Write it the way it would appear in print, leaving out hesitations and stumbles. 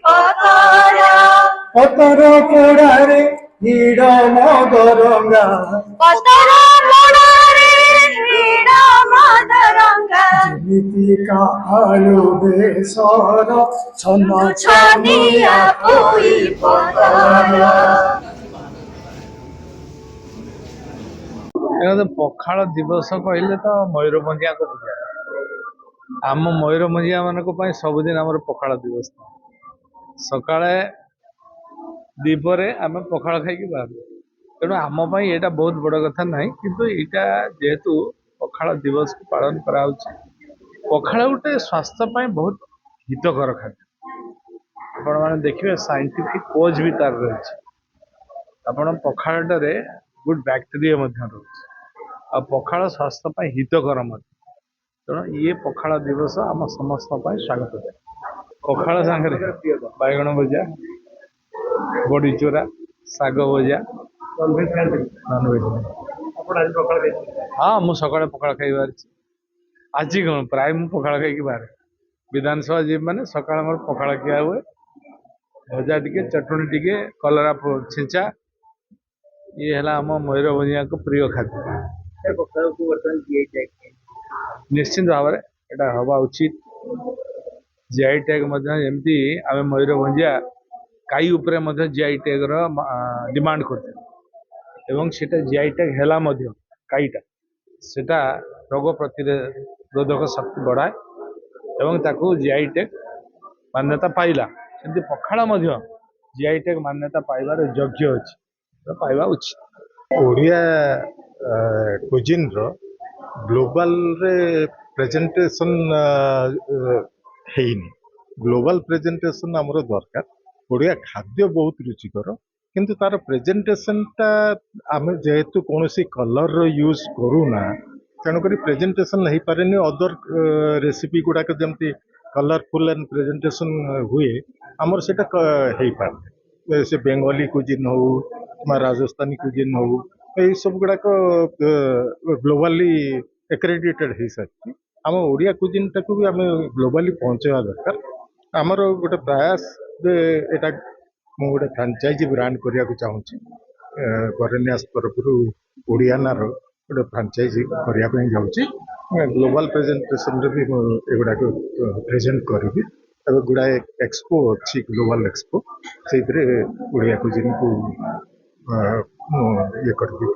ପତର ପତର ପୋଡ଼ାରେ ହିଡ଼ ମଦରଙ୍ଗା ପତର ମୋଡ଼ରେ ହିଡ଼ ମଦରଙ୍ଗା ଯେମିତିକା ଆଳୁ ବେସର ଛନ ଛନିଆ ପୋଇ ପତର। ପଖାଳ ଦିବସ କହିଲେ ତ ମୟୂରଭଞ୍ଜିଆଙ୍କ ପୂଜା। ଆମ ମୟୂରଭଞ୍ଜିଆ ମାନଙ୍କ ପାଇଁ ସବୁଦିନ ଆମର ପଖାଳ ଦିବସ। ସକାଳେ ଦିପରେ ଆମେ ପଖାଳ ଖାଇକି ବାହାରୁ। ତେଣୁ ଆମ ପାଇଁ ଏଇଟା ବହୁତ ବଡ଼ କଥା ନାହିଁ, କିନ୍ତୁ ଏଇଟା ଯେହେତୁ ପଖାଳ ଦିବସକୁ ପାଳନ କରାହେଉଛି, ପଖାଳ ଗୋଟେ ସ୍ୱାସ୍ଥ୍ୟ ପାଇଁ ବହୁତ ହିତକର ଖାଦ୍ୟ। ଆପଣମାନେ ଦେଖିବେ ସାଇଣ୍ଟିଫିକ୍ କୋଜ୍ ବି ତାର ରହିଛି। ଆପଣ ପଖାଳଟାରେ ଗୁଡ୍ ବ୍ୟାକ୍ଟେରିଆ ମଧ୍ୟ ରହୁଛି, ଆଉ ପଖାଳ ସ୍ୱାସ୍ଥ୍ୟ ପାଇଁ ହିତକର ମଧ୍ୟ। ତେଣୁ ଇଏ ପଖାଳ ଦିବସ ଆମ ସମସ୍ତଙ୍କ ପାଇଁ ସ୍ୱାଗତ। ପଖାଳ ସାଙ୍ଗରେ ବାଇଗଣ ଭଜା, ବଡ଼ି ଚୁରା, ଶାଗ ଭଜା। ହଁ, ମୁଁ ସକାଳେ ପଖାଳ ଖାଇ ବାହାରିଛି। ଆଜି କ'ଣ ପ୍ରାୟ ମୁଁ ପଖାଳ ଖାଇକି ବାହାରେ। ବିଧାନସଭା ଯିବି ମାନେ ସକାଳେ ମୋର ପଖାଳ ଖିଆ ହୁଏ। ଭଜା ଟିକେ, ଚଟଣି ଟିକେ, କଲରା ଛେଞ୍ଚା, ଇଏ ହେଲା ଆମ ମୟୂରଭଞ୍ଜିଆଙ୍କ ପ୍ରିୟ ଖାଦ୍ୟ। ନିଶ୍ଚିନ୍ତ ଭାବରେ ଏଇଟା ହବା ଉଚିତ। ଜିଆଇ ଟ୍ୟାଗ ମଧ୍ୟ, ଯେମିତି ଆମେ ମୟୂରଭଞ୍ଜିଆ ଗାଈ ଉପରେ ମଧ୍ୟ ଜିଆଇ ଟ୍ୟାଗର ଡିମାଣ୍ଡ କରିଥିଲେ ଏବଂ ସେଟା ଜିଆଇ ଟ୍ୟାଗ ହେଲା ମଧ୍ୟ। ଗାଈଟା ସେଟା ରୋଗ ପ୍ରତିରୋଧକ ଶକ୍ତି ବଢ଼ାଏ ଏବଂ ତାକୁ ଜିଆଇ ଟ୍ୟାଗ ମାନ୍ୟତା ପାଇଲା। ସେମିତି ପଖାଳ ମଧ୍ୟ ଜିଆଇ ଟ୍ୟାଗ ମାନ୍ୟତା ପାଇବାର ଯୋଗ୍ୟ ଅଛି, ପାଇବା ଉଚିତ। ଓଡ଼ିଆ କୁଜିନ୍ର ଗ୍ଲୋବାଲରେ ପ୍ରେଜେଣ୍ଟେସନ୍ ହେଇନି। ଗ୍ଲୋବାଲ ପ୍ରେଜେଣ୍ଟେସନ୍ ଆମର ଦରକାର। ଓଡ଼ିଆ ଖାଦ୍ୟ ବହୁତ ରୁଚିକର, କିନ୍ତୁ ତାର ପ୍ରେଜେଣ୍ଟେସନ୍ଟା ଆମେ ଯେହେତୁ କୌଣସି କଲର୍ର ୟୁଜ୍ କରୁନା, ତେଣୁକରି ପ୍ରେଜେଣ୍ଟେସନ୍ ହେଇପାରେନି। ଅଦର ରେସିପି ଗୁଡ଼ାକ ଯେମିତି କଲରଫୁଲ୍ ଆଣ୍ଡ ପ୍ରେଜେଣ୍ଟେସନ୍ ହୁଏ, ଆମର ସେଇଟା ହେଇପାରେ। ସେ ବେଙ୍ଗଲୀ କୁଜିନ୍ ହଉ କିମ୍ବା ରାଜସ୍ଥାନୀ କୁଜିନ୍ ହଉ, ଏଇସବୁ ଗୁଡ଼ାକ ଗ୍ଲୋବାଲି ଏକ୍ରେଡିଟେଡ୍ ହେଇସାରିଛି। ଆମ ଓଡ଼ିଆ କୁଜିନ୍ଟାକୁ ବି ଆମେ ଗ୍ଲୋବାଲି ପହଞ୍ଚାଇବା ଦରକାର। ଆମର ଗୋଟେ ପ୍ରୟାସ ଯେ ଏଇଟା ମୁଁ ଗୋଟେ ଫ୍ରାଞ୍ଚାଇଜି ବ୍ରାଣ୍ଡ କରିବାକୁ ଚାହୁଁଛି। ବରେଣ୍ୟାସ ତରଫରୁ ଓଡ଼ିଆନାର ଗୋଟେ ଫ୍ରାଞ୍ଚାଇଜି କରିବା ପାଇଁ ଯାଉଛି। ଗ୍ଲୋବାଲ ପ୍ରେଜେଣ୍ଟେସନରେ ବି ମୁଁ ଏଗୁଡ଼ାକ ପ୍ରେଜେଣ୍ଟ କରିବି। ଏବେ ଗୁଡ଼ାଏ ଏକ୍ସପୋ ଅଛି, ଗ୍ଲୋବାଲ ଏକ୍ସପୋ, ସେଇଥିରେ ଓଡ଼ିଆ କୁଜିନ୍କୁ ମୁଁ ଇଏ କରିବି।